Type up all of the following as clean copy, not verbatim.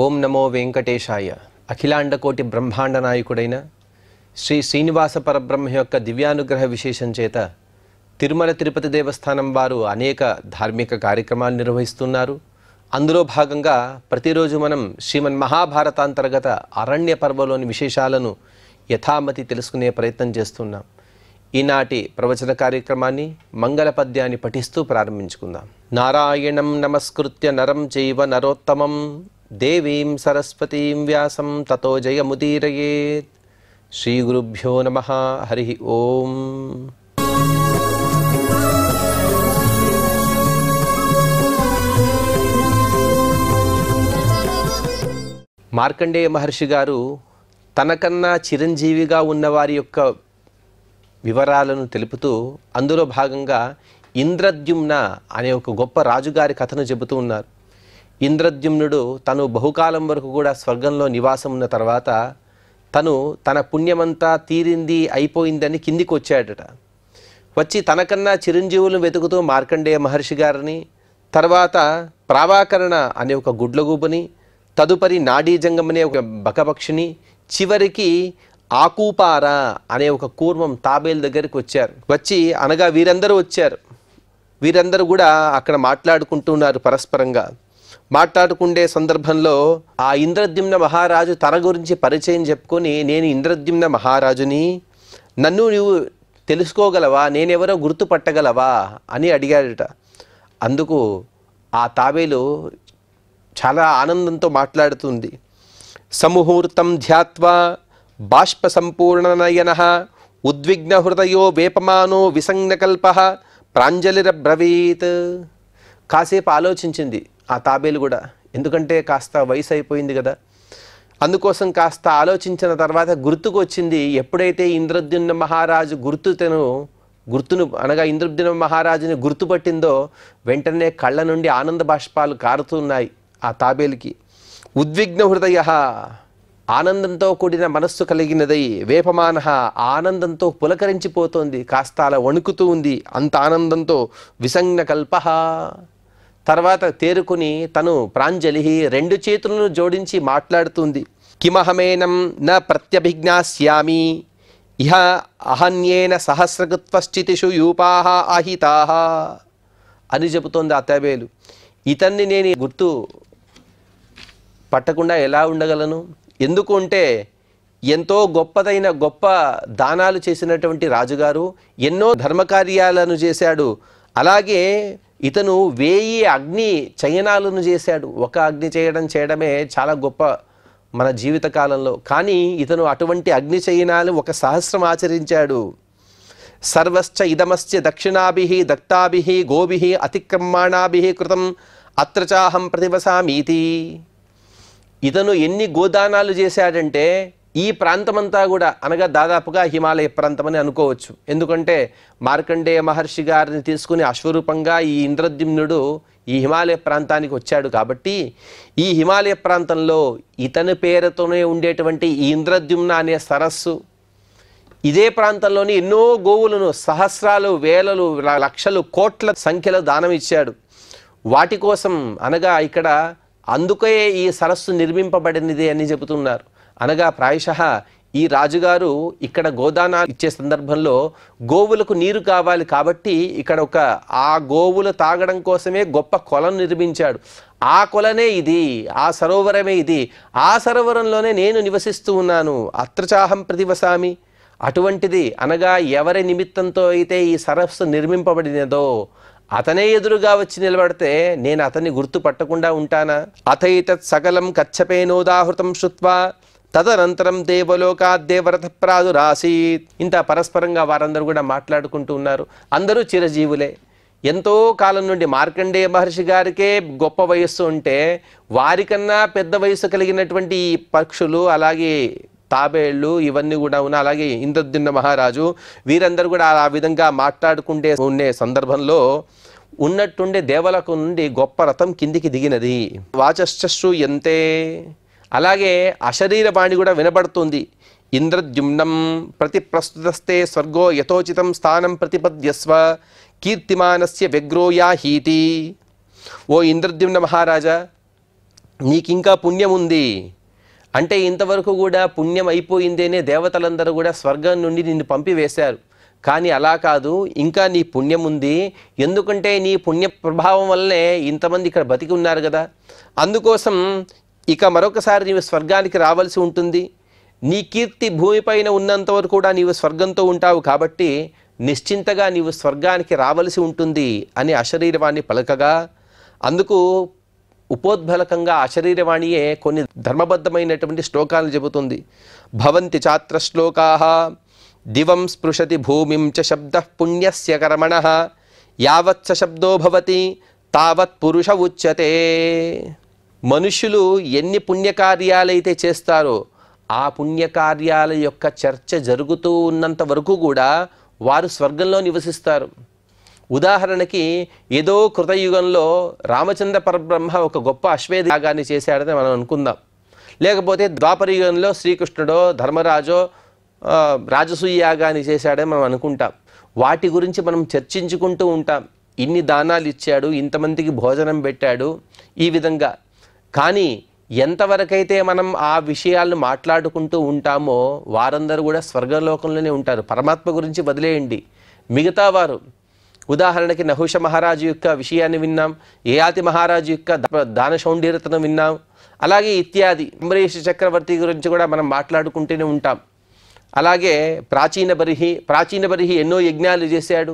ఓం నమో వెంకటేశాయ. అఖిలాండకోటి బ్రహ్మాండ నాయకుడైన శ్రీ శ్రీనివాస పరబ్రహ్మ యొక్క దివ్యానుగ్రహ విశేషం చేత తిరుమల తిరుపతి దేవస్థానం వారు అనేక ధార్మిక కార్యక్రమాలు నిర్వహిస్తున్నారు. అందులో భాగంగా ప్రతిరోజు మనం శ్రీమన్ మహాభారతాంతర్గత అరణ్య పర్వలోని విశేషాలను యథామతి తెలుసుకునే ప్రయత్నం చేస్తున్నాం. ఈనాటి ప్రవచన కార్యక్రమాన్ని మంగళ పద్యాన్ని పఠిస్తూ ప్రారంభించుకుందాం. నారాయణం నమస్కృత్య నరం చైవ నరోత్తమం దేవీం సరస్వతీం వ్యాసం తతో జయముదీరయేత్. శ్రీ గురుభ్యో నమః. హరి ఓం. మార్కండేయ మహర్షి గారు తనకన్నా చిరంజీవిగా ఉన్నవారి యొక్క వివరాలను తెలుపుతూ అందులో భాగంగా ఇంద్రద్యుమ్న అనే ఒక గొప్ప రాజుగారి కథను చెబుతూ ఉన్నారు. ఇంద్రద్యుమ్నుడు తను బహుకాలం వరకు కూడా స్వర్గంలో నివాసం ఉన్న తర్వాత తన పుణ్యమంతా తీరింది అయిపోయిందని కిందికి వచ్చాడట. వచ్చి తనకన్నా చిరంజీవులను వెతుకుతూ మార్కండేయ మహర్షి గారిని, తర్వాత ప్రావాకరణ అనే ఒక గుడ్లగూబని, తదుపరి నాడీజంగం అనే ఒక బకపక్షిని, చివరికి ఆకూపార అనే ఒక కూర్మం తాబేలు దగ్గరికి వచ్చారు. వచ్చి అనగా వీరందరూ వచ్చారు. వీరందరూ కూడా అక్కడ మాట్లాడుకుంటున్నారు. పరస్పరంగా మాట్లాడుకుండే సందర్భంలో ఆ ఇంద్రద్యుమ్న మహారాజు తన గురించి పరిచయం చెప్పుకొని, నేను ఇంద్రద్యుమ్న మహారాజుని, నన్ను నువ్వు తెలుసుకోగలవా, నేనెవరో గుర్తుపట్టగలవా అని అడిగాడట. అందుకు ఆ తాబేలు చాలా ఆనందంతో మాట్లాడుతుంది. సముహూర్తం ధ్యాత్వా బాష్ప సంపూర్ణనయనః ఉద్విగ్న హృదయో వేపమానో విసంజ్ఞకల్పః ప్రాంజలిరబ్రవీత్. కాసేపు ఆలోచించింది ఆ తాబేలు కూడా, ఎందుకంటే కాస్త వయసు అయిపోయింది కదా. అందుకోసం కాస్త ఆలోచించిన తర్వాత గుర్తుకు వచ్చింది. ఎప్పుడైతే ఇంద్రద్యుమ్న మహారాజు గుర్తును అనగా ఇంద్రద్యుమ్న మహారాజుని గుర్తుపట్టిందో వెంటనే కళ్ళ నుండి ఆనంద బాష్పాలు కారుతున్నాయి ఆ తాబేలుకి. ఉద్విగ్న హృదయ, ఆనందంతో కూడిన మనస్సు కలిగినదై, వేపమాన, ఆనందంతో పులకరించిపోతోంది, కాస్త అలా వణుకుతూ ఉంది అంత ఆనందంతో. విసంజ్ఞకల్ప, తర్వాత తేరుకుని తను ప్రాంజలి, రెండు చేతులను జోడించి మాట్లాడుతుంది. కిమహమేనం న ప్రత్యభిజ్ఞాస్యామి ఇహ అహన్యేన సహస్రకృత్వశ్చితిషు యూపాః ఆహితాః అని చెబుతోంది ఆ తాబేలు. ఇతన్ని నేను గుర్తు పట్టకుండా ఎలా ఉండగలను? ఎందుకు అంటే ఎంతో గొప్ప దానాలు చేసినటువంటి రాజుగారు, ఎన్నో ధర్మకార్యాలను చేశాడు. అలాగే ఇతను 1000 అగ్ని చయనాలను చేశాడు. ఒక అగ్ని చేయడమే చాలా గొప్ప మన జీవితకాలంలో. కానీ ఇతను అటువంటి అగ్ని చయనాలు 1,000 ఆచరించాడు. సర్వశ్చ ఇదమశ్చ దక్షిణాభిః దత్తాభిః గోభిః అతిక్రమాణాభిః కృతం అత్ర చాహం ప్రతివసామీతి. ఇతను ఎన్ని గోదానాలు చేశాడంటే ఈ ప్రాంతమంతా కూడా, అనగా దాదాపుగా హిమాలయ ప్రాంతం అని అనుకోవచ్చు. ఎందుకంటే మార్కండేయ మహర్షి గారిని తీసుకుని అశ్వరూపంగా ఈ ఇంద్రద్యుమ్నుడు ఈ హిమాలయ ప్రాంతానికి వచ్చాడు. కాబట్టి ఈ హిమాలయ ప్రాంతంలో ఇతని పేరుతోనే ఉండేటువంటి ఈ ఇంద్రద్యుమ్న అనే సరస్సు, ఇదే ప్రాంతంలోని ఎన్నో గోవులను సహస్రాలు, వేలలు, లక్షలు, కోట్ల సంఖ్యలో దానం ఇచ్చాడు. వాటి కోసం అనగా ఇక్కడ అందుకే ఈ సరస్సు నిర్మింపబడినది అని చెబుతున్నారు. అనగా ప్రాయశః ఈ రాజుగారు ఇక్కడ గోదానాలు ఇచ్చే సందర్భంలో గోవులకు నీరు కావాలి కాబట్టి ఇక్కడ ఆ గోవులు తాగడం కోసమే గొప్ప కొలను నిర్మించాడు. ఆ కొలనే ఇది, ఆ సరోవరమే ఇది, ఆ సరోవరంలోనే నేను నివసిస్తూ ఉన్నాను. అత్రచాహం ప్రతివసామి. అటువంటిది అనగా ఎవరి నిమిత్తంతో అయితే ఈ సరస్సు నిర్మింపబడినదో అతనే ఎదురుగా వచ్చి నిలబడితే నేను అతన్ని గుర్తుపట్టకుండా ఉంటానా? అథైతత్ సకలం కచ్చపేనోదాహృతం శ్రుత్వా తదనంతరం దేవలోకాద్దేవరథ ప్రాదురాసీత్. ఇంత పరస్పరంగా వారందరూ కూడా మాట్లాడుకుంటూ ఉన్నారు. అందరూ చిరజీవులే. ఎంతో కాలం నుండి మార్కండేయ మహర్షి గారికే గొప్ప వయస్సు ఉంటే వారికన్నా పెద్ద వయస్సు కలిగినటువంటి ఈ పక్షులు, అలాగే తాబేళ్ళు, ఇవన్నీ కూడా ఉన్నాయి. అలాగే ఇంద్రద్యుమ్న మహారాజు, వీరందరూ కూడా ఆ విధంగా మాట్లాడుకుంటే ఉండే సందర్భంలో ఉన్నట్టుండే దేవలకు నుండి గొప్ప రథం కిందికి దిగినది. వాచశ్చశ్రూయంతే, అలాగే అశరీరవాణి కూడా వినబడుతుంది. ఇంద్రద్యుమ్నం ప్రతి ప్రస్తుతస్తే స్వర్గో యథోచితం స్థానం ప్రతిపద్యస్వ కీర్తిమానస్య వ్యగ్రో యాహీతి. ఓ ఇంద్రద్యుమ్న మహారాజా, నీకింకా పుణ్యం ఉంది అంటే ఇంతవరకు కూడా పుణ్యం అయిపోయిందేనే దేవతలందరూ కూడా స్వర్గం నుండి నిన్ను పంపివేశారు. కానీ అలా కాదు, ఇంకా నీ పుణ్యం ఉంది. ఎందుకంటే నీ పుణ్య ప్రభావం వల్లనే ఇంతమంది ఇక్కడ బతికి ఉన్నారు కదా. అందుకోసం ఇక మరొకసారి నీవు స్వర్గానికి రావాల్సి ఉంటుంది. నీ కీర్తి భూమిపైన ఉన్నంత వరకు కూడా నీవు స్వర్గంతో ఉంటావు కాబట్టి నిశ్చింతగా నీవు స్వర్గానికి రావలసి ఉంటుంది అని అశరీరవాణి పలకగా, అందుకు ఉపోద్బలకంగా అశరీరవాణియే కొన్ని ధర్మబద్ధమైనటువంటి శ్లోకాలు చెబుతుంది. భవంతి చాత్ర శ్లోకాః దివం స్పృశతి భూమిం చ శబ్దః పుణ్యస్య కర్మణః యావత్ చ శబ్దో భవతి తావత్ పురుష ఉచ్యతే. మనుష్యులు ఎన్ని పుణ్యకార్యాలైతే చేస్తారో ఆ పుణ్యకార్యాల యొక్క చర్చ జరుగుతూ ఉన్నంత వరకు కూడా వారు స్వర్గంలో నివసిస్తారు. ఉదాహరణకి ఏదో కృతయుగంలో రామచంద్ర పరబ్రహ్మ ఒక గొప్ప అశ్వేధ యాగాన్ని చేశాడని మనం అనుకుందాం. లేకపోతే ద్వాపరయుగంలో శ్రీకృష్ణుడో ధర్మరాజో రాజసూయ యాగాన్ని చేశాడని మనం అనుకుంటాం. వాటి గురించి మనం చర్చించుకుంటూ ఉంటాం. ఇన్ని దానాలు ఇచ్చాడు, ఇంతమందికి భోజనం పెట్టాడు, ఈ విధంగా. కానీ ఎంతవరకైతే మనం ఆ విషయాలను మాట్లాడుకుంటూ ఉంటామో వారందరూ కూడా స్వర్గలోకంలోనే ఉంటారు. పరమాత్మ గురించి వదిలేయండి, మిగతా వారు ఉదాహరణకి నహుష మహారాజు యొక్క విషయాన్ని విన్నాం, యయాతి మహారాజు యొక్క దాన శౌండీరతను విన్నాం. అలాగే ఇత్యాది అంబరీష చక్రవర్తి గురించి కూడా మనం మాట్లాడుకుంటూనే ఉంటాం. అలాగే ప్రాచీన బరిహి ఎన్నో యజ్ఞాలు చేశాడు.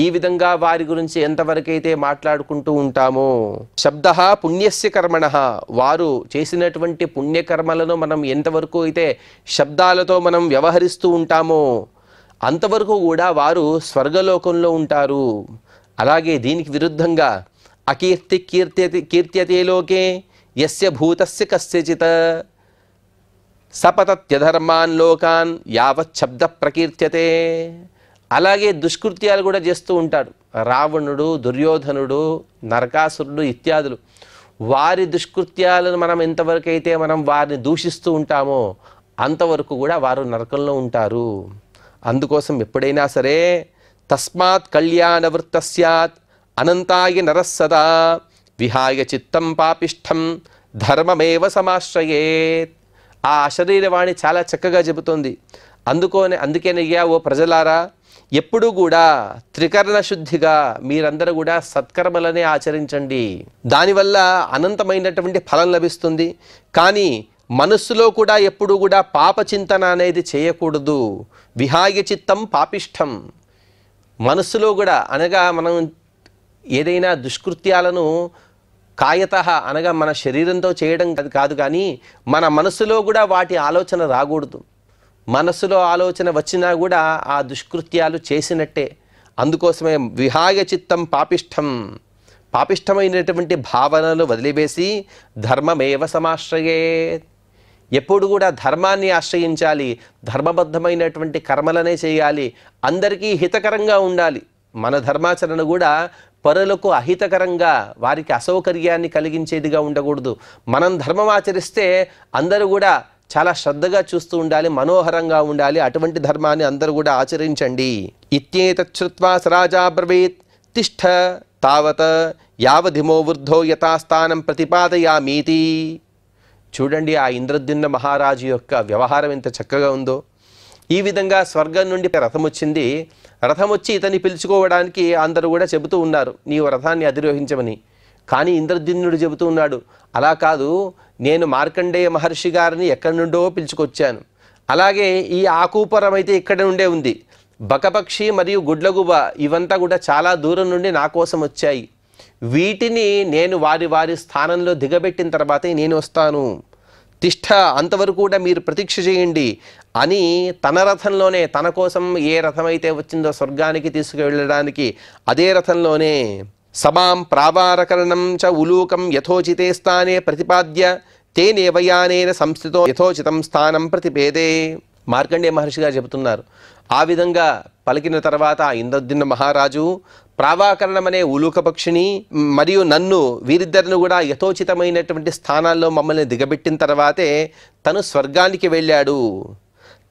ఈ విధంగా వారి గురించి ఎంతవరకైతే మాట్లాడుకుంటూ ఉంటామో, శబ్ద పుణ్యస్య కర్మణః, వారు చేసినటువంటి పుణ్యకర్మలను మనం ఎంతవరకు అయితే శబ్దాలతో మనం వ్యవహరిస్తూ ఉంటామో అంతవరకు కూడా వారు స్వర్గలోకంలో ఉంటారు. అలాగే దీనికి విరుద్ధంగా అకీర్తి కీర్త్యతే లోకే యస్య భూతస్య కస్యచిత్ సపతత్యధర్మాన్ లోకాన్ యావత్ శబ్ద ప్రకీర్త్యతే. అలాగే దుష్కృత్యాలు కూడా చేస్తూ ఉంటాడు. రావణుడు, దుర్యోధనుడు, నరకాసురుడు ఇత్యాదులు. వారి దుష్కృత్యాలను మనం ఎంతవరకు అయితే మనం వారిని దూషిస్తూ ఉంటామో అంతవరకు కూడా వారు నరకంలో ఉంటారు. అందుకోసం ఎప్పుడైనా సరే తస్మాత్ కళ్యాణవృత్త స్యాత్ అనంతాయ నరస్సదా విహాయ చిత్తం పాపిష్టం ధర్మమేవ సమాశ్రయేత్. ఆ అశరీరవాణి చాలా చక్కగా చెబుతుంది. అందుకేనయ్యా ఓ ప్రజలారా, ఎప్పుడూ కూడా త్రికరణ శుద్ధిగా మీరందరూ కూడా సత్కర్మలనే ఆచరించండి. దానివల్ల అనంతమైనటువంటి ఫలం లభిస్తుంది. కానీ మనస్సులో కూడా ఎప్పుడూ కూడా పాపచింతన అనేది చేయకూడదు. విహాయ చిత్తం పాపిష్టం. మనస్సులో కూడా అనగా మనం ఏదైనా దుష్కృత్యాలను కాయతః అనగా మన శరీరంతో చేయడం కాదు, కానీ మన మనస్సులో కూడా వాటి ఆలోచన రాకూడదు. మనస్సులో ఆలోచన వచ్చినా కూడా ఆ దుష్కృత్యాలు చేసినట్టే. అందుకోసమే విహాయ చిత్తం పాపిష్టం, పాపిష్టమైనటువంటి భావనలు వదిలివేసి ధర్మమేవ సమాశ్రయేత్. ఎప్పుడు కూడా ధర్మాన్ని ఆశ్రయించాలి, ధర్మబద్ధమైనటువంటి కర్మలనే చేయాలి, అందరికీ హితకరంగా ఉండాలి. మన ధర్మాచరణ కూడా పరులకు అహితకరంగా, వారికి అసౌకర్యాన్ని కలిగించేదిగా ఉండకూడదు. మనం ధర్మం ఆచరిస్తే అందరూ కూడా చాలా శ్రద్ధగా చూస్తూ ఉండాలి, మనోహరంగా ఉండాలి. అటువంటి ధర్మాన్ని అందరూ కూడా ఆచరించండి. ఇత్యేతత్ శ్రుత్వా స రాజా బ్రవీత్ తిష్ఠ తావత్ యావధిమో వృద్ధో యథాస్థానం ప్రతిపాదయామీతి. చూడండి ఆ ఇంద్రద్యుమ్న మహారాజు యొక్క వ్యవహారం ఎంత చక్కగా ఉందో. ఈ విధంగా స్వర్గం నుండి రథం వచ్చింది. రథం వచ్చి ఇతన్ని పిలుచుకోవడానికి అందరూ కూడా చెబుతూ ఉన్నారు, నీవు రథాన్ని అధిరోహించమని. కానీ ఇంద్రద్యుమ్నుడు చెబుతూ ఉన్నాడు, అలా కాదు, నేను మార్కండేయ మహర్షి గారిని ఎక్కడి నుండో పిలుచుకొచ్చాను. అలాగే ఈ ఆకూపరం అయితే ఇక్కడ నుండే ఉంది. బకపక్షి మరియు గుడ్లగుబ ఇవంతా కూడా చాలా దూరం నుండి నా కోసం వచ్చాయి. వీటిని నేను వారి వారి స్థానంలో దిగబెట్టిన తర్వాతే నేను వస్తాను. తిష్ఠ, అంతవరకు కూడా మీరు ప్రతీక్ష చేయండి అని తన రథంలోనే, తన కోసం ఏ రథం అయితే వచ్చిందో స్వర్గానికి తీసుకువెళ్ళడానికి అదే రథంలోనే సమాం ప్రావారకరణం చ ఉలూకం యథోచితే స్థానే ప్రతిపాద్య తేనేవయానేన సంస్థితో యథోచితం స్థానం ప్రతిపేదే. మార్కండేయ మహర్షి గారు చెబుతున్నారు. ఆ విధంగా పలికిన తర్వాత ఇంద్రద్యుమ్న మహారాజు ప్రావాకరణం అనే ఉలూక పక్షిని మరియు నన్ను వీరిద్దరిని కూడా యథోచితమైనటువంటి స్థానాల్లో మమ్మల్ని దిగబెట్టిన తర్వాతే తను స్వర్గానికి వెళ్ళాడు.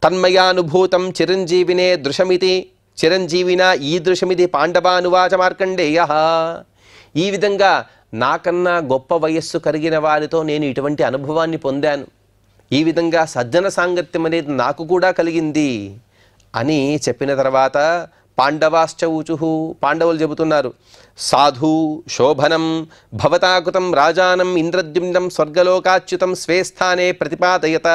తన్మయానుభూతం చిరంజీవినే దృశమితి చిరంజీవిన ఈ దృశమిది పాండవానువాచ మార్కండేయ. ఈ విధంగా నాకన్నా గొప్ప వయస్సు కలిగిన వారితో నేను ఇటువంటి అనుభవాన్ని పొందాను, ఈ విధంగా సజ్జన సాంగత్యం అనేది నాకు కూడా కలిగింది అని చెప్పిన తర్వాత పాండవాశ్చ ఊచుహు, పాండవులు చెబుతున్నారు, సాధు శోభనం భవతాకృతం రాజానం ఇంద్రద్యుమ్నం స్వర్గలోకాచ్యుతం స్వే స్థానే ప్రతిపాదయత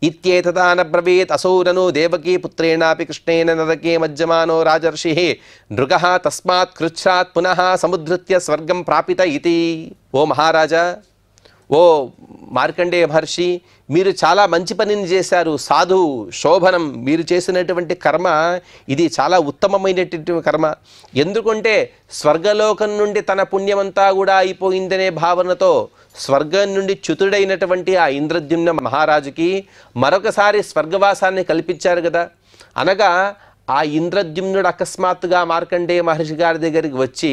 ఇత్యేతదాన బ్రవీత్ అసౌరను దేవకీ పుత్రేణాపి కృష్ణేన నరకే మజ్జమానో రాజర్షి నృగః తస్మాత్ కృచ్ఛ్రాత్ పునః సముద్ధృత్య స్వర్గం ప్రాపిత ఇతి. ఓ మహారాజా, ఓ మార్కండేయ మహర్షి, మీరు చాలా మంచి పనిని చేశారు. సాధు శోభనం, మీరు చేసినటువంటి కర్మ ఇది చాలా ఉత్తమమైనటువంటి కర్మ. ఎందుకంటే స్వర్గలోకం నుండి తన పుణ్యమంతా కూడా అయిపోయిందనే భావనతో స్వర్గం నుండి చ్యుతుడైనటువంటి ఆ ఇంద్రద్యుమ్న మహారాజుకి మరొకసారి స్వర్గవాసాన్ని కల్పించారు కదా. అనగా ఆ ఇంద్రద్యుమ్నుడు అకస్మాత్తుగా మార్కండేయ మహర్షి గారి దగ్గరికి వచ్చి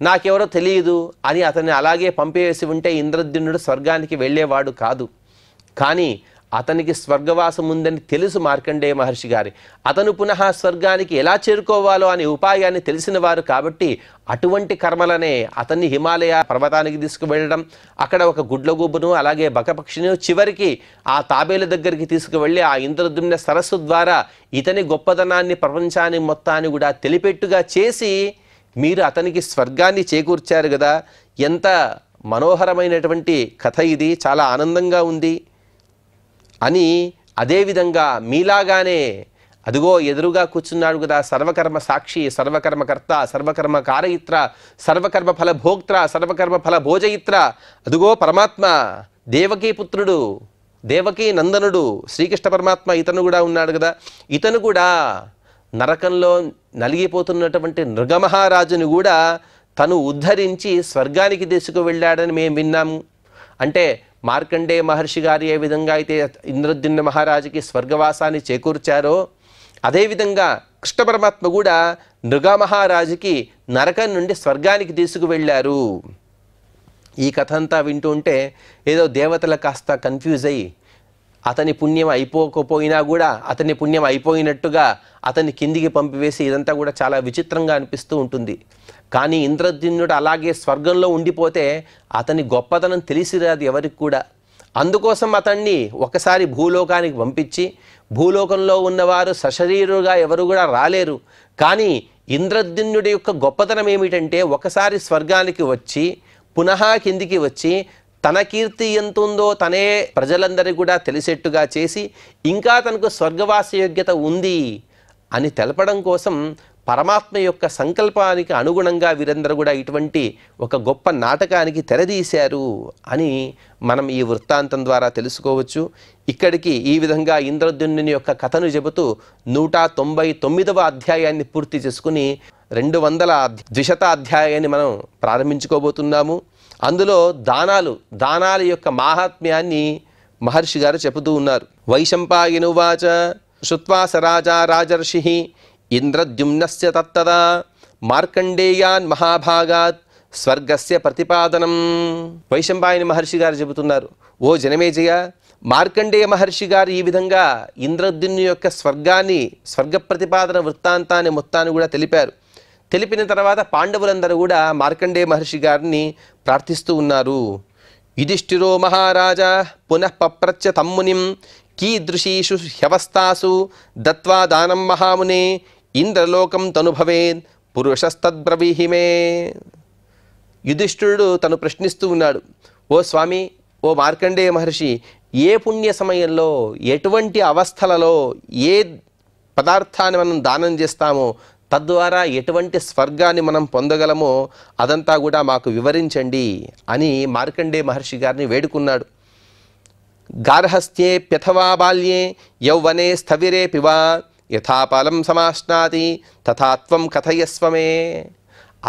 నాకెవరో తెలియదు అని అతన్ని అలాగే పంపేసి ఉంటే ఇంద్రద్యుమ్నుడు స్వర్గానికి వెళ్ళేవాడు కాదు. కానీ అతనికి స్వర్గవాసం ఉందని తెలుసు మార్కండేయ మహర్షి గారి. అతను పునః స్వర్గానికి ఎలా చేరుకోవాలో అనే ఉపాయాన్ని తెలిసిన వారు కాబట్టి అటువంటి కర్మలనే అతన్ని హిమాలయ పర్వతానికి తీసుకువెళ్ళడం, అక్కడ ఒక గుడ్లగూబును అలాగే బకపక్షిని, చివరికి ఆ తాబేలు దగ్గరికి తీసుకువెళ్ళి ఆ ఇంద్రద్యుమ్న సరస్సు ద్వారా ఇతని గొప్పదనాన్ని ప్రపంచాన్ని మొత్తాన్ని కూడా తెలిపెట్టుగా చేసి మీరు అతనికి స్వర్గాన్ని చేకూర్చారు కదా. ఎంత మనోహరమైనటువంటి కథ ఇది, చాలా ఆనందంగా ఉంది అని. అదేవిధంగా మీలాగానే అదిగో ఎదురుగా కూర్చున్నాడు కదా సర్వకర్మ సాక్షి, సర్వకర్మకర్త, సర్వకర్మ కారయిత్ర, సర్వకర్మ ఫల భోక్త్ర, సర్వకర్మ ఫల భోజయిత్ర, అదిగో పరమాత్మ దేవకీ పుత్రుడు, దేవకీ నందనుడు శ్రీకృష్ణ పరమాత్మ ఇతను కూడా ఉన్నాడు కదా. ఇతను కూడా నరకంలో నలిగిపోతున్నటువంటి నృగమహారాజుని కూడా తను ఉద్ధరించి స్వర్గానికి తీసుకువెళ్ళాడని మేము విన్నాము. అంటే మార్కండేయ మహర్షి గారు ఏ విధంగా అయితే ఇంద్రద్యుమ్న మహారాజుకి స్వర్గవాసాన్ని చేకూర్చారో అదేవిధంగా కృష్ణ పరమాత్మ కూడా నృగమహారాజుకి నరకం నుండి స్వర్గానికి తీసుకువెళ్ళారు. ఈ కథ అంతా వింటూ ఉంటే ఏదో దేవతలు కాస్త కన్ఫ్యూజ్ అయ్యి అతని పుణ్యం అయిపోకపోయినా కూడా అతని పుణ్యం అయిపోయినట్టుగా అతన్ని కిందికి పంపివేసి ఇదంతా కూడా చాలా విచిత్రంగా అనిపిస్తూ ఉంటుంది. కానీ ఇంద్రద్యుమ్నుడు అలాగే స్వర్గంలో ఉండిపోతే అతని గొప్పతనం తెలిసిరాదు ఎవరికి కూడా. అందుకోసం అతన్ని ఒకసారి భూలోకానికి పంపించి భూలోకంలో ఉన్నవారు సశరీరుగా ఎవరు కూడా రాలేరు. కానీ ఇంద్రద్యుమ్నుడి యొక్క గొప్పతనం ఏమిటంటే ఒకసారి స్వర్గానికి వచ్చి పునః కిందికి వచ్చి తన కీర్తి ఎంత ఉందో తనే ప్రజలందరికీ కూడా తెలిసేట్టుగా చేసి ఇంకా తనకు స్వర్గవాస యోగ్యత ఉంది అని తెలపడం కోసం పరమాత్మ యొక్క సంకల్పానికి అనుగుణంగా వీరందరూ కూడా ఇటువంటి ఒక గొప్ప నాటకానికి తెరదీశారు అని మనం ఈ వృత్తాంతం ద్వారా తెలుసుకోవచ్చు. ఇక్కడికి ఈ విధంగా ఇంద్రద్యుమ్నుని యొక్క కథను చెబుతూ 199వ అధ్యాయాన్ని పూర్తి చేసుకుని 200వ అధ్యాయాన్ని మనం ప్రారంభించుకోబోతున్నాము. అందులో దానాల యొక్క మాహాత్మ్యాన్ని మహర్షి గారు చెబుతూ ఉన్నారు. వైశంపాయనువాచ శ్రుత్వా స రాజా రాజర్షి ఇంద్రద్యుమ్నస్య తత్తదా మార్కండేయాన్ మహాభాగాత్ స్వర్గస్య ప్రతిపాదనం. వైశంపాయన మహర్షి గారు చెబుతున్నారు, ఓ జనమేజయ, మార్కండేయ మహర్షి గారు ఈ విధంగా ఇంద్రద్యుమ్ని యొక్క స్వర్గ ప్రతిపాదన వృత్తాంతాన్ని మొత్తాన్ని కూడా తెలిపారు. తెలిపిన తర్వాత పాండవులందరూ కూడా మార్కండేయ మహర్షి గారిని ప్రార్థిస్తూ ఉన్నారు. యుధిష్ఠిరో మహారాజా పునః పప్రచ్ఛ తమ్మునిం కీదృశీషు హ్యవస్థాసు దత్వా దానం మహామునే ఇంద్రలోకం తనుభవేద్ పురుషస్తద్బ్రవీహిమే. యుధిష్ఠిరుడు తను ప్రశ్నిస్తూ ఉన్నాడు, ఓ స్వామి, ఓ మార్కండేయ మహర్షి, ఏ పుణ్య సమయంలో ఎటువంటి అవస్థలలో ఏ పదార్థాన్ని మనం దానం చేస్తామో తద్వారా ఎటువంటి స్వర్గాన్ని మనం పొందగలమో అదంతా కూడా మాకు వివరించండి అని మార్కండేయ మహర్షి గారిని వేడుకున్నాడు. గార్హస్థ్యేప్యథవా బాల్యే యౌవనే స్థవిరే పివా యథాపాలం సమాశ్నాతి తథాత్వం కథయస్వమే.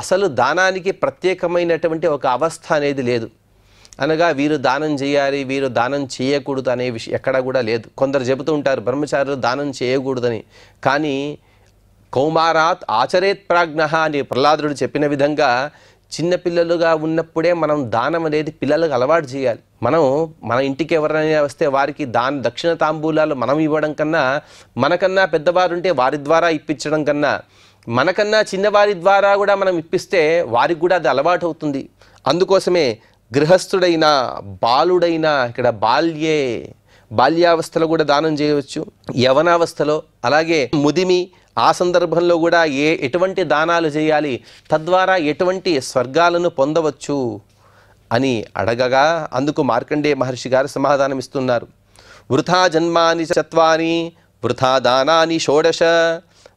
అసలు దానానికి ప్రత్యేకమైనటువంటి ఒక అవస్థ అనేది లేదు. అనగా వీరు దానం చేయాలి, వీరు దానం చేయకూడదు అనే విషయం ఎక్కడా కూడా లేదు. కొందరు చెబుతూ ఉంటారు బ్రహ్మచారులు దానం చేయకూడదని. కానీ కౌమారాత్ ఆచరేత్ ప్రాజ్ఞ అని ప్రహ్లాదుడు చెప్పిన విధంగా చిన్నపిల్లలుగా ఉన్నప్పుడే మనం దానం అనేది పిల్లలకు అలవాటు చేయాలి. మన ఇంటికి ఎవరైనా వస్తే వారికి దక్షిణ తాంబూలాలు మనం ఇవ్వడం కన్నా, మనకన్నా పెద్దవారు ఉంటే వారి ద్వారా ఇప్పించడం కన్నా, మనకన్నా చిన్నవారి ద్వారా కూడా మనం ఇప్పిస్తే వారికి కూడా అది అలవాటు అవుతుంది. అందుకోసమే గృహస్థుడైన బాలుడైన ఇక్కడ బాల్యావస్థలో కూడా దానం చేయవచ్చు, యవనావస్థలో, అలాగే ముదిమి ఆ సందర్భంలో కూడా ఎటువంటి దానాలు చేయాలి, తద్వారా ఎటువంటి స్వర్గాలను పొందవచ్చు అని అడగగా అందుకు మార్కండేయ మహర్షి గారు సమాధానం ఇస్తున్నారు. వృథా జన్మాని చత్వాని వృథా దానాని షోడశ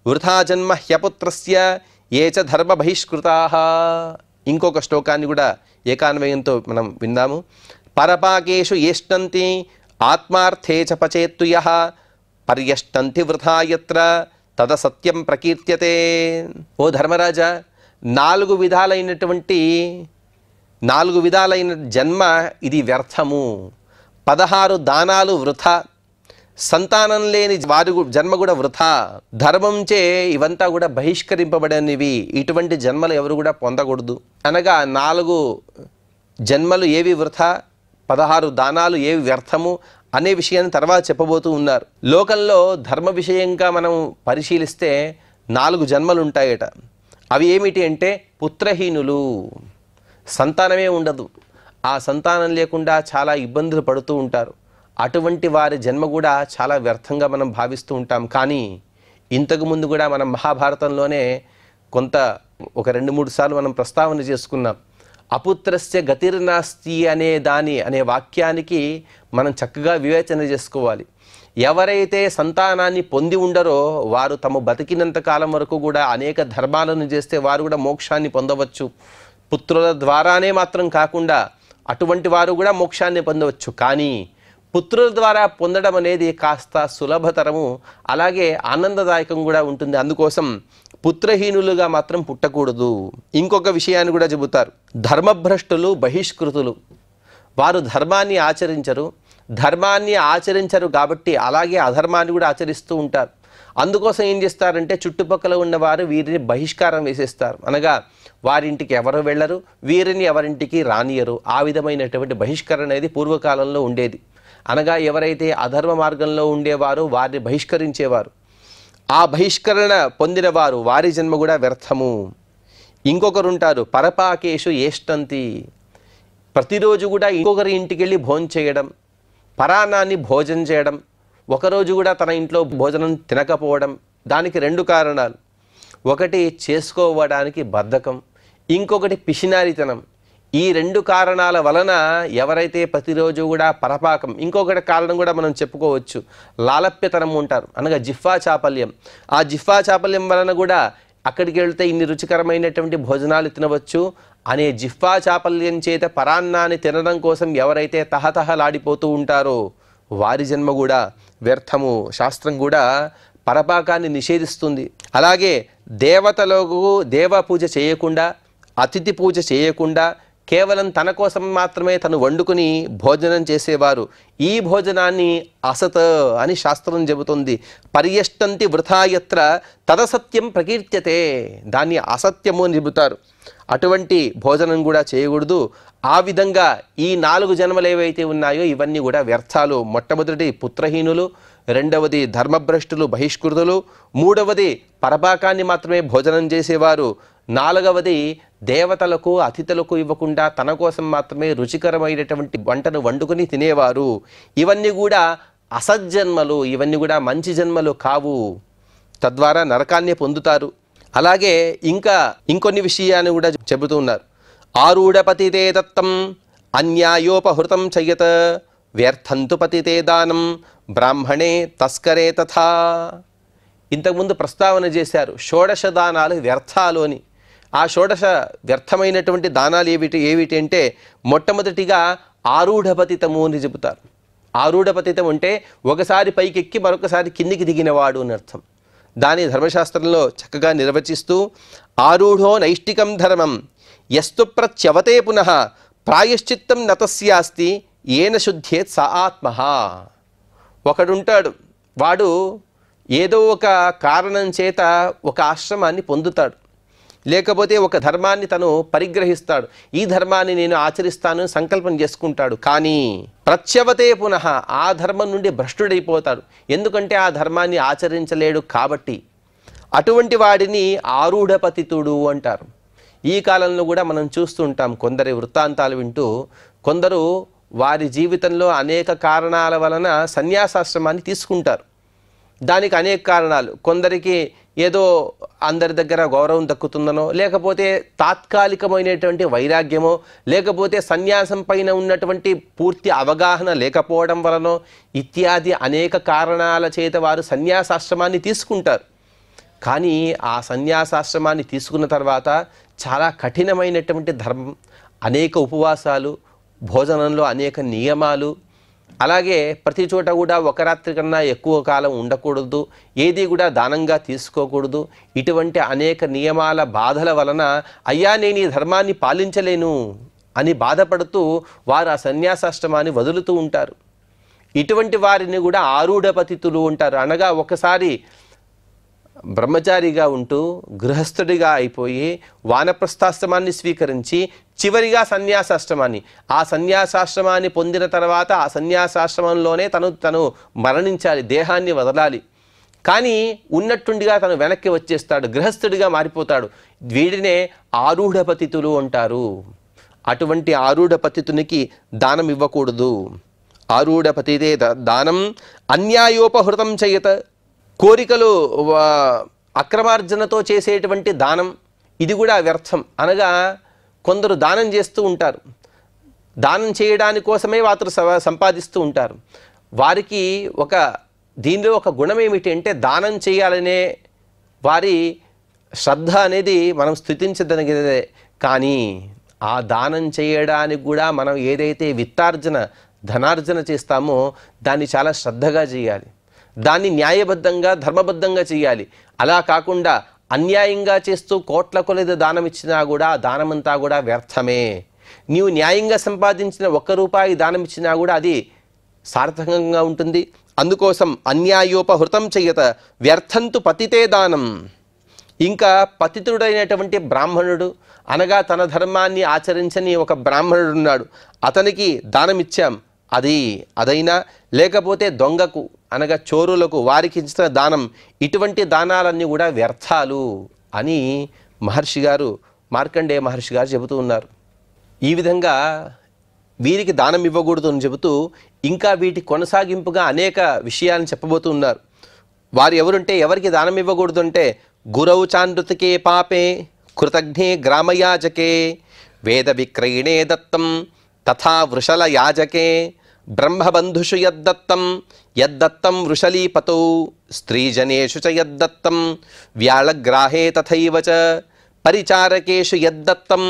వృథా జన్మ హ్యపుత్రస్య ఏ చ ధర్మ బహిష్కృతాః. ఇంకొక శ్లోకాన్ని కూడా ఏకాన్వయంతో మనం విందాము. పరపాకేషు ఏష్టంతి ఆత్మార్థే చ పచేత్తు యః పర్యష్టంతి వృథా యత్ర తద సత్యం ప్రకీర్త్యతే. ఓ ధర్మరాజా, 4 విధాలైన జన్మ ఇది వ్యర్థము. 16 దానాలు వృథా, సంతానం లేని వారి జన్మ కూడా వృథా, ధర్మంచే ఇవంతా కూడా బహిష్కరింపబడనివి. ఇటువంటి జన్మలు ఎవరు కూడా పొందకూడదు. అనగా 4 జన్మలు ఏవి వృథా, 16 దానాలు ఏవి వ్యర్థము అనే విషయాన్ని తర్వాత చెప్పబోతూ ఉన్నారు. లోకంలో ధర్మ విషయంగా మనం పరిశీలిస్తే 4 జన్మలు ఉంటాయట. అవి ఏమిటి అంటే పుత్రహీనులు, సంతానమే ఉండదు, ఆ సంతానం లేకుండా చాలా ఇబ్బందులు పడుతూ ఉంటారు. అటువంటి వారి జన్మ కూడా చాలా వ్యర్థంగా మనం భావిస్తూ ఉంటాం. కానీ ఇంతకుముందు కూడా మనం మహాభారతంలోనే ఒక 2-3 సార్లు మనం ప్రస్తావన చేసుకున్నాం. అపుత్రస్య గతిర్నాస్తి అనే వాక్యానికి మనం చక్కగా వివేచన చేసుకోవాలి. ఎవరైతే సంతానాన్ని పొంది ఉండరో వారు తమ బతికినంత కాలం వరకు కూడా అనేక ధర్మాలను చేస్తే వారు కూడా మోక్షాన్ని పొందవచ్చు. పుత్రుల ద్వారానే మాత్రం కాకుండా అటువంటి వారు కూడా మోక్షాన్ని పొందవచ్చు. కానీ పుత్రుల ద్వారా పొందడం అనేది కాస్త సులభతరము, అలాగే ఆనందదాయకం కూడా ఉంటుంది. అందుకోసం పుత్రహీనులుగా మాత్రం పుట్టకూడదు. ఇంకొక విషయాన్ని కూడా చెబుతారు. ధర్మభ్రష్టులు, బహిష్కృతులు, వారు ధర్మాన్ని ఆచరించరు కాబట్టి అలాగే అధర్మాన్ని కూడా ఆచరిస్తూ ఉంటారు. అందుకోసం ఏం చేస్తారంటే చుట్టుపక్కల ఉన్నవారు వీరిని బహిష్కారం వేసేస్తారు. అనగా వారింటికి ఎవరు వెళ్ళరు, వీరిని ఎవరింటికి రానియరు. ఆ విధమైనటువంటి బహిష్కరణ అనేది పూర్వకాలంలో ఉండేది. అనగా ఎవరైతే అధర్మ మార్గంలో ఉండేవారో వారిని బహిష్కరించేవారు. ఆ బహిష్కరణ పొందిన వారు వారి జన్మ కూడా వ్యర్థము. ఇంకొకరుంటారు పరపాకేషు ఏష్టంతి, ప్రతిరోజు కూడా ఇంకొకరి ఇంటికి వెళ్ళి భోజనం చేయడం, పరాన్నాన్ని భోజనం చేయడం, ఒకరోజు కూడా తన ఇంట్లో భోజనం తినకపోవడం. దానికి 2 కారణాలు. ఒకటి చేసుకోవడానికి బద్ధకం, ఇంకొకటి పిసినారితనం. ఈ 2 కారణాల వలన ఎవరైతే ప్రతిరోజు కూడా పరపాకం, ఇంకొకటి కారణం కూడా మనం చెప్పుకోవచ్చు, లాలప్యతనం ఉంటారు, అనగా జిహ్వా చాపల్యం. ఆ జిహ్వా చాపల్యం వలన కూడా అక్కడికి వెళ్తే ఇన్ని రుచికరమైనటువంటి భోజనాలు తినవచ్చు అనే జిహ్వా చాపల్యం చేత పరాన్నాన్ని తినడం కోసం ఎవరైతే తహతహలాడిపోతూ ఉంటారో వారి జన్మ కూడా వ్యర్థము. శాస్త్రం కూడా పరపాకాన్ని నిషేధిస్తుంది. అలాగే దేవతలకు దేవ పూజ చేయకుండా, అతిథి పూజ చేయకుండా కేవలం తన కోసం మాత్రమే తను వండుకుని భోజనం చేసేవారు, ఈ భోజనాన్ని అసత్ అని శాస్త్రం చెబుతుంది. పర్యష్టంతి వృథాయత్ర తదసత్యం ప్రకీర్త్యతే, దాన్ని అసత్యము అని చెబుతారు. అటువంటి భోజనం కూడా చేయకూడదు. ఆ విధంగా ఈ 4 జన్మలు ఏవైతే ఉన్నాయో ఇవన్నీ కూడా వ్యర్థాలు. మొట్టమొదటి పుత్రహీనులు, రెండవది ధర్మభ్రష్టులు, బహిష్కృతులు, మూడవది పరపాకాన్ని మాత్రమే భోజనం చేసేవారు, నాలుగవది దేవతలకు అతిథులకు ఇవ్వకుండా తన కోసం మాత్రమే రుచికరమైనటువంటి వంటను వండుకొని తినేవారు. ఇవన్నీ కూడా అసజ్జన్మలు, ఇవన్నీ కూడా మంచి జన్మలు కావు. తద్వారా నరకాన్ని పొందుతారు. అలాగే ఇంకొన్ని విషయాన్ని కూడా చెబుతూ ఉన్నారు. ఆరూఢపతితే దత్తం అన్యాయోపహృతం చయత్ వ్యర్థంతు పతితే దానం బ్రాహ్మణే తస్కరే తథా. ఇంతకుముందు ప్రస్తావన చేశారు షోడశ దానాలు వ్యర్థాలు అని. ఆ షోడశ వ్యర్థమైనటువంటి దానాలు ఏమిటి అంటే మొట్టమొదటిగా ఆరూఢపతితము అని చెబుతారు. ఆరూఢపతితం అంటే ఒకసారి పైకెక్కి మరొకసారి కిందికి దిగినవాడు అని అర్థం. దాని ధర్మశాస్త్రంలో చక్కగా నిర్వచిస్తూ ఆరూఢో నైష్టికం ధర్మం యస్తు ప్రత్యవతే పునః ప్రాయశ్చిత్తం నతస్యాస్తి ఏన శుద్ధేత్ స ఆత్మః. ఒకడుంటాడు, వాడు ఏదో ఒక కారణం చేత ఒక ఆశ్రమాన్ని పొందుతాడు, లేకపోతే ఒక ధర్మాన్ని తను పరిగ్రహిస్తాడు. ఈ ధర్మాన్ని నేను ఆచరిస్తాను సంకల్పం చేసుకుంటాడు. కానీ ప్రత్యవతే పునః ఆ ధర్మం నుండి భ్రష్టుడైపోతాడు. ఎందుకంటే ఆ ధర్మాన్ని ఆచరించలేడు కాబట్టి. అటువంటి వాడిని ఆరూఢపతితుడు అంటారు. ఈ కాలంలో కూడా మనం చూస్తుంటాం కొందరి వృత్తాంతాలు వింటూ, కొందరు వారి జీవితంలో అనేక కారణాల వలన సన్యాసాశ్రమాన్ని తీసుకుంటారు. దానికి అనేక కారణాలు. కొందరికి ఏదో అందరి దగ్గర గౌరవం దక్కుతుందనో, లేకపోతే తాత్కాలికమైనటువంటి వైరాగ్యమో, లేకపోతే సన్యాసం పైన ఉన్నటువంటి పూర్తి అవగాహన లేకపోవడం వలనో ఇత్యాది అనేక కారణాల చేత వారు సన్యాసాశ్రమాన్ని తీసుకుంటారు. కానీ ఆ సన్యాసాశ్రమాన్ని తీసుకున్న తర్వాత చాలా కఠినమైనటువంటి ధర్మం, అనేక ఉపవాసాలు, భోజనంలో అనేక నియమాలు, అలాగే ప్రతి చోట కూడా ఒక రాత్రి కన్నా ఎక్కువ కాలం ఉండకూడదు, ఏది కూడా దానంగా తీసుకోకూడదు. ఇటువంటి అనేక నియమాల బాధల వలన అయ్యా నేను ఈ ధర్మాన్ని పాలించలేను అని బాధపడుతూ వారు ఆ సన్యాసాశ్రమాన్ని వదులుతూ ఉంటారు. ఇటువంటి వారిని కూడా ఆరూఢపతితులు ఉంటారు. అనగా ఒకసారి బ్రహ్మచారిగా ఉంటూ గృహస్థుడిగా అయిపోయి వానప్రస్థాశ్రమాన్ని స్వీకరించి చివరిగా సన్యాసాశ్రమాన్ని, ఆ సన్యాసాశ్రమాన్ని పొందిన తర్వాత ఆ సన్యాసాశ్రమంలోనే తను మరణించాలి, దేహాన్ని వదలాలి. కానీ ఉన్నట్టుండిగా తను వెనక్కి వచ్చేస్తాడు, గృహస్థుడిగా మారిపోతాడు. వీడినే ఆరూఢపతితులు అంటారు. అటువంటి ఆరూఢపతితునికి దానం ఇవ్వకూడదు. ఆరూఢపతితే దానం అన్యాయోపహృతం చేయత. కోరికలు అక్రమార్జనతో చేసేటువంటి దానం ఇది కూడా వ్యర్థం. అనగా కొందరు దానం చేస్తూ ఉంటారు, దానం చేయడాని కోసమే వారు సంపాదిస్తూ ఉంటారు. వారికి దీనిలో ఒక గుణం ఏమిటి అంటే, దానం చేయాలనే వారి శ్రద్ధ అనేది మనం స్థుతించదగినదే. కానీ ఆ దానం చేయడానికి కూడా మనం ఏదైతే విత్తార్జన, ధనార్జన చేస్తామో దాన్ని చాలా శ్రద్ధగా చేయాలి, దాన్ని న్యాయబద్ధంగా, ధర్మబద్ధంగా చేయాలి. అలా కాకుండా అన్యాయంగా చేస్తూ కోట్ల కొలది దానం ఇచ్చినా కూడా ఆ దానమంతా కూడా వ్యర్థమే. నీవు న్యాయంగా సంపాదించిన 1 రూపాయి దానం ఇచ్చినా కూడా అది సార్థకంగా ఉంటుంది. అందుకోసం అన్యాయోపహృతం చెయ్యత వ్యర్థంతు పతితే దానం. ఇంకా పతితుడైనటువంటి బ్రాహ్మణుడు, అనగా తన ధర్మాన్ని ఆచరించని ఒక బ్రాహ్మణుడు ఉన్నాడు, అతనికి దానం ఇచ్చాం, అదైనా లేకపోతే దొంగకు, అనగా చోరులకు, వారికి ఇచ్చిన దానం, ఇటువంటి దానాలన్నీ కూడా వ్యర్థాలు అని మార్కండేయ మహర్షి గారు చెబుతూ ఉన్నారు. ఈ విధంగా వీరికి దానం ఇవ్వకూడదు అని చెబుతూ ఇంకా వీటి కొనసాగింపుగా అనేక విషయాలను చెప్పబోతూ ఉన్నారు. వారు ఎవరికి దానం ఇవ్వకూడదు అంటే, గురౌ చానృతికే పాపే కృతజ్ఞే గ్రామయాజకే వేద విక్రయిణే దత్తం తథా వృషల యాజకే బ్రహ్మబంధుషు యద్దత్తం వృషలీపతౌ స్త్రీజనేషు చ యద్దత్తం వ్యాళగ్రాహే తథైవ చ పరిచారకేషు యద్దత్తం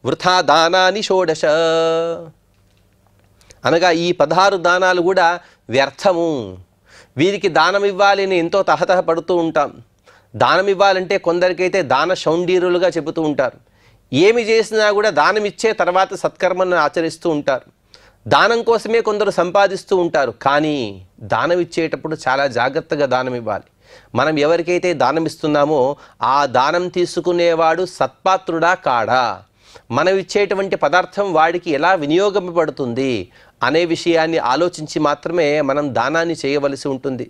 వృథా దానాని షోడశ. అనగా ఈ 16 దానాలు కూడా వ్యర్థము. వీరికి దానం ఇవ్వాలి అని ఎంతో తహతహ పడుతూ ఉంటాం. దానం ఇవ్వాలంటే కొందరికైతే దాన శౌండీరులుగా చెబుతూ ఉంటారు. ఏమి చేసినా కూడా దానం ఇచ్చే తర్వాత సత్కర్మను ఆచరిస్తూ ఉంటారు. దానం కోసమే కొందరు సంపాదిస్తూ ఉంటారు. కానీ దానం ఇచ్చేటప్పుడు చాలా జాగ్రత్తగా దానం ఇవ్వాలి. మనం ఎవరికైతే దానం ఇస్తున్నామో ఆ దానం తీసుకునేవాడు సత్పాత్రుడా కాడా, మనం ఇచ్చేటువంటి పదార్థం వాడికి ఎలా వినియోగపడుతుంది అనే విషయాన్ని ఆలోచించి మాత్రమే మనం దానాన్ని చేయవలసి ఉంటుంది.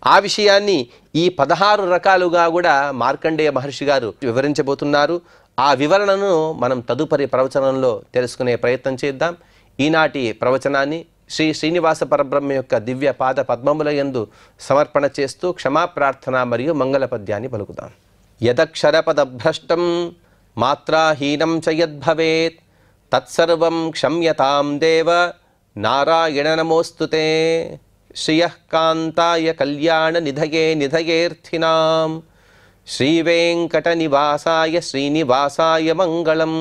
ఆ విషయాన్ని ఈ 16 రకాలుగా కూడా మార్కండేయ మహర్షి గారు వివరించబోతున్నారు. ఆ వివరణను మనం తదుపరి ప్రవచనంలో తెలుసుకునే ప్రయత్నం చేద్దాం. ఈనాటి ప్రవచనాన్ని శ్రీ శ్రీనివాస పరబ్రహ్మ యొక్క దివ్య పాద పద్మముల యందు సమర్పణ చేస్తూ క్షమాప్రార్థన మరియు మంగళ పద్యాన్ని పలుకుదాం. యదక్షరపదభ్రష్టం మాత్రాహీనం చ యద్భవేత్ తత్సర్వం క్షమ్యతాం దేవ నారాయణ నమోస్తుతే. శ్రియః కాంతాయ కళ్యాణ నిధయేర్థినాం శ్రీవేంకట నివాసాయ శ్రీనివాసాయ మంగళం.